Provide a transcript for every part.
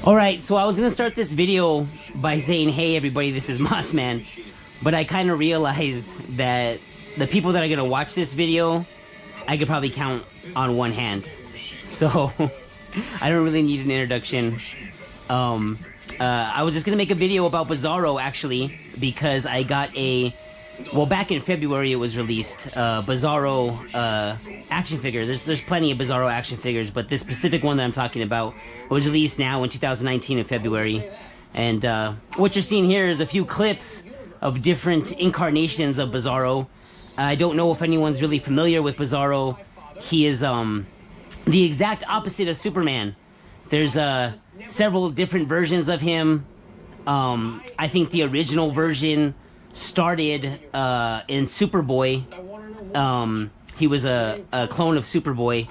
Alright, so I was gonna start this video by saying, hey everybody, this is Mossman. But I kind of realized that the people that are gonna watch this video, I could probably count on one hand. So, I don't really need an introduction. I was just gonna make a video about Bizzaro, actually, because I got a... Well, back in February it was released, Bizzaro action figure. There's plenty of Bizzaro action figures, but this specific one that I'm talking about was released now in 2019 in February. And what you're seeing here is a few clips of different incarnations of Bizzaro. I don't know if anyone's really familiar with Bizzaro. He is the exact opposite of Superman. There's several different versions of him. I think the original version started in Superboy. He was a clone of Superboy,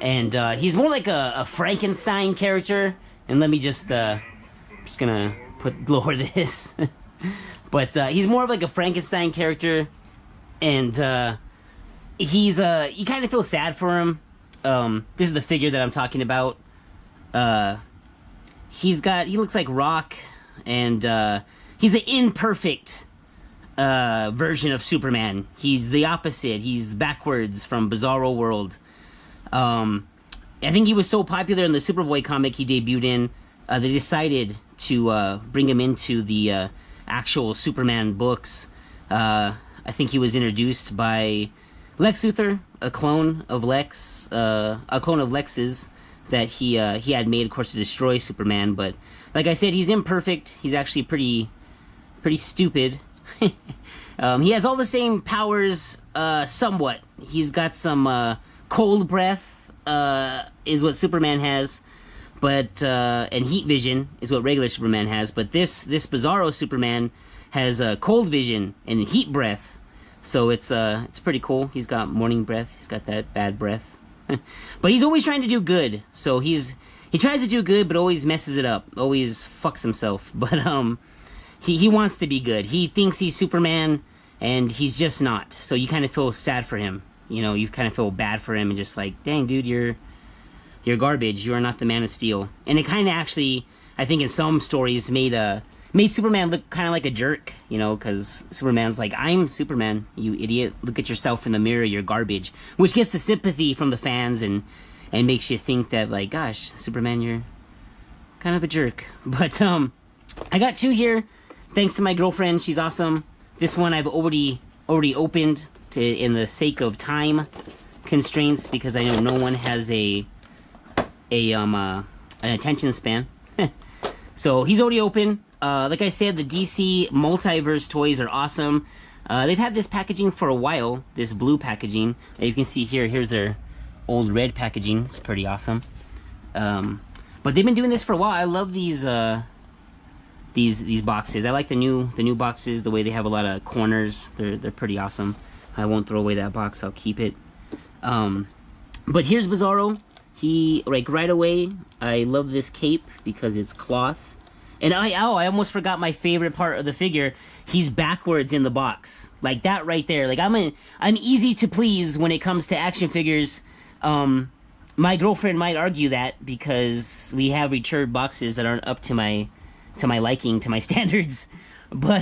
and he's more like a Frankenstein character. And let me just gonna lower this. But he's more of like a Frankenstein character, and he's you kind of feel sad for him. This is the figure that I'm talking about. He looks like Rock, and he's an imperfect version of Superman. He's the opposite. He's backwards from Bizzaro World. I think he was so popular in the Superboy comic he debuted in, they decided to bring him into the actual Superman books. I think he was introduced by Lex Luthor, a clone of Lex's that he had made, of course, to destroy Superman. But like I said, he's imperfect. He's actually pretty stupid. He has all the same powers, somewhat. He's got some cold breath, is what Superman has, but and heat vision is what regular Superman has. But this Bizzaro Superman has cold vision and heat breath, so it's pretty cool. He's got morning breath. He's got that bad breath, but he's always trying to do good. So he tries to do good, but always messes it up. Always fucks himself. But He wants to be good. He thinks he's Superman, and he's just not. So you kind of feel sad for him. You know, you kind of feel bad for him, and just like, dang, dude, you're garbage. You are not the Man of Steel. And it kind of actually, I think in some stories, made Superman look kind of like a jerk. You know, because Superman's like, I'm Superman, you idiot. Look at yourself in the mirror. You're garbage. Which gets the sympathy from the fans and makes you think that, like, gosh, Superman, you're kind of a jerk. But I got two here. Thanks to my girlfriend, she's awesome. This one I've already opened in the sake of time constraints, because I know no one has an attention span. So he's already open. Like I said, the DC Multiverse toys are awesome. They've had this packaging for a while, this blue packaging. You can see here. Here's their old red packaging. It's pretty awesome. But they've been doing this for a while. I love these boxes. I like the new boxes, the way they have a lot of corners. They're pretty awesome. I won't throw away that box. I'll keep it. But here's Bizzaro. He, like, right away, I love this cape because it's cloth. And I almost forgot my favorite part of the figure. He's backwards in the box. Like that right there. Like I'm easy to please when it comes to action figures. My girlfriend might argue that because we have returned boxes that aren't up to my liking, to my standards. But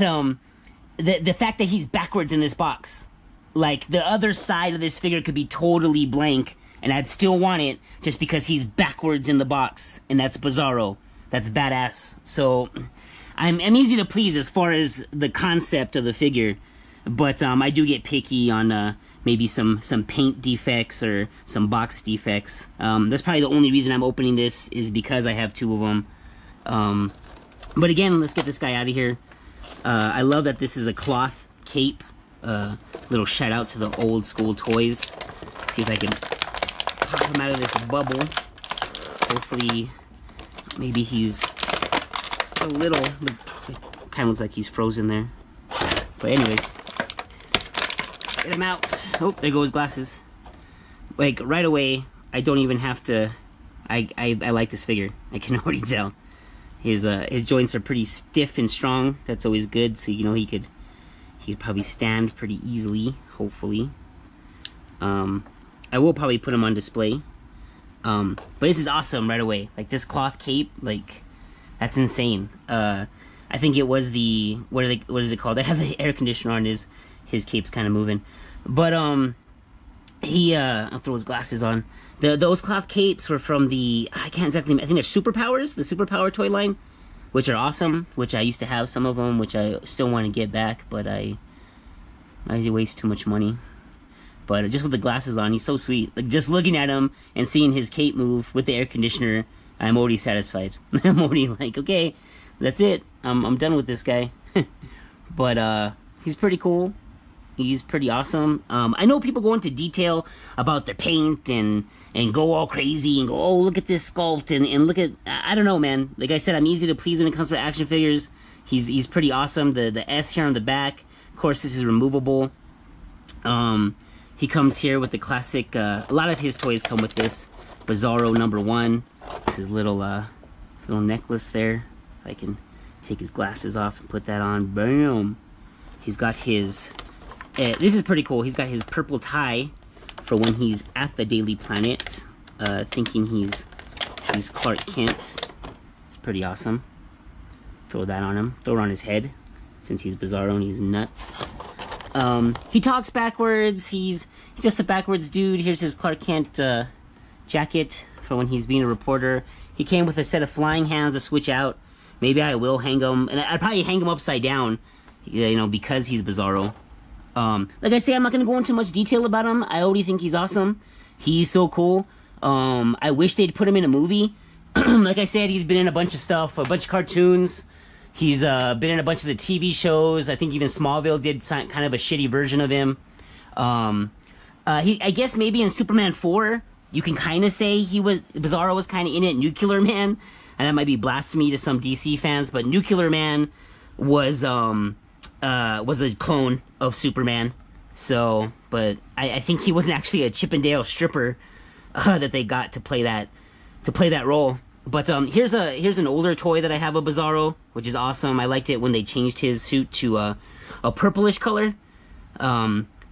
the fact that he's backwards in this box, like the other side of this figure could be totally blank and I'd still want it just because he's backwards in the box, and that's Bizzaro. That's badass. So I'm easy to please as far as the concept of the figure, but I do get picky on maybe some paint defects or some box defects. That's probably the only reason I'm opening this, is because I have two of them. But again, let's get this guy out of here. I love that this is a cloth cape. Little shout out to the old school toys. See if I can pop him out of this bubble. Hopefully, maybe he's a little... Kind of looks like he's frozen there. But anyways, let's get him out. Oh, there go his glasses. Like, right away, I don't even have to... I like this figure. I can already tell. His joints are pretty stiff and strong. That's always good. So you know he could probably stand pretty easily. Hopefully, I will probably put him on display. But this is awesome right away. Like this cloth cape. Like That's insane. I think it was the what is it called? They have the air conditioner on. His cape's kind of moving, but I'll throw his glasses on. Those cloth capes were from the, I can't exactly, I think they're Superpowers, the Superpower toy line, which are awesome, which I used to have some of them, which I still want to get back, but I waste too much money. But just with the glasses on, he's so sweet. Like, just looking at him and seeing his cape move with the air conditioner, I'm already satisfied. I'm already like, okay, that's it. I'm done with this guy. But he's pretty cool. He's pretty awesome. I know people go into detail about the paint and go all crazy and go, oh, look at this sculpt and look at, I don't know, man. Like I said, I'm easy to please when it comes to action figures. He's pretty awesome. The S here on the back, of course, this is removable. He comes here with the classic, a lot of his toys come with this. Bizzaro #1. It's his little necklace there. I can take his glasses off and put that on. Bam! He's got his, this is pretty cool. He's got his purple tie for when he's at the Daily Planet, thinking he's Clark Kent. It's pretty awesome. Throw that on him. Throw it on his head, since he's Bizzaro and he's nuts. He talks backwards. He's just a backwards dude. Here's his Clark Kent jacket for when he's being a reporter. He came with a set of flying hands to switch out. Maybe I will hang him, and I'd probably hang him upside down, you know, because he's Bizzaro. Like I say, I'm not gonna go into much detail about him. I already think he's awesome. He's so cool. I wish they'd put him in a movie. Like I said, he's been in a bunch of stuff, a bunch of cartoons. He's been in a bunch of the TV shows. I think even Smallville did kind of a shitty version of him. I guess maybe in Superman 4, you can kind of say Bizzaro was kind of in it. Nuclear Man, and that might be blasphemy to some DC fans, but Nuclear Man was a clone of Superman. So, but I think he wasn't actually a Chippendale stripper that they got to play that role. But here's an older toy that I have of Bizzaro, which is awesome. I liked it when they changed his suit to a purplish color.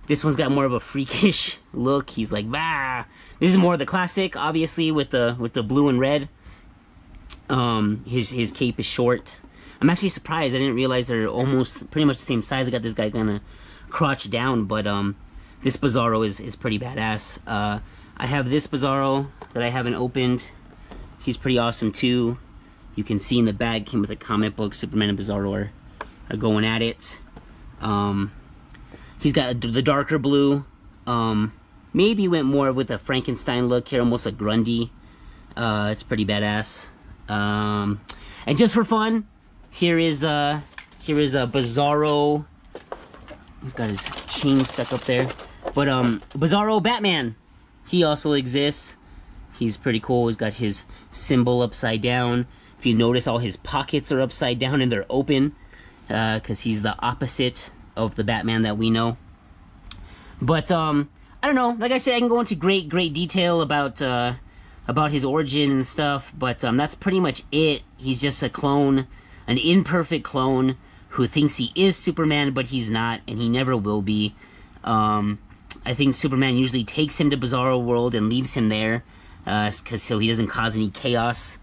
This one's got more of a freakish look. He's like, bah. This is more of the classic, obviously, with the blue and red. His cape is short. I'm actually surprised. I didn't realize they're almost pretty much the same size. I got this guy kind of crotch down, but this Bizzaro is pretty badass. I have this Bizzaro that I haven't opened. He's pretty awesome too. You can see in the bag came with a comic book. Superman and Bizzaro are going at it. He's got the darker blue. Maybe went more with a Frankenstein look here, almost like Grundy. It's pretty badass. And just for fun, here is a Bizzaro. He's got his chain stuck up there. But Bizzaro Batman, he also exists. He's pretty cool. He's got his symbol upside down. If you notice, all his pockets are upside down and they're open, because he's the opposite of the Batman that we know. But I don't know. Like I said, I can go into great detail about his origin and stuff. But that's pretty much it. He's just a clone, an imperfect clone who thinks he is Superman, but he's not, and he never will be. I think Superman usually takes him to Bizzaro World and leaves him there, so he doesn't cause any chaos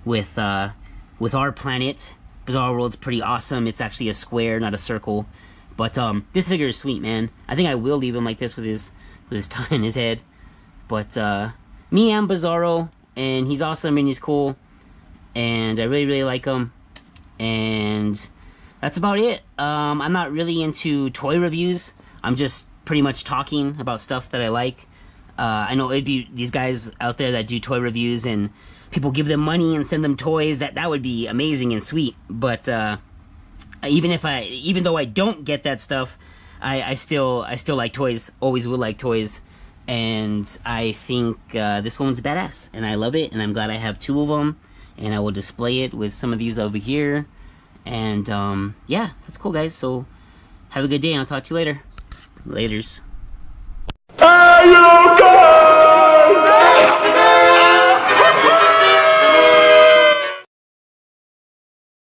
with our planet. Bizzaro World's pretty awesome. It's actually a square, not a circle. But this figure is sweet, man. I think I will leave him like this with his tie in his head. But me, I'm Bizzaro, and he's awesome and he's cool, and I really like him. And that's about it. I'm not really into toy reviews. I'm just pretty much talking about stuff that I like. I know it'd be these guys out there that do toy reviews and people give them money and send them toys. That would be amazing and sweet. But even though I don't get that stuff, I still like toys. Always will like toys. And I think this one's badass, and I love it. And I'm glad I have 2 of them, and I will display it with some of these over here. And yeah, that's cool, guys. So have a good day, and I'll talk to you later. Laters.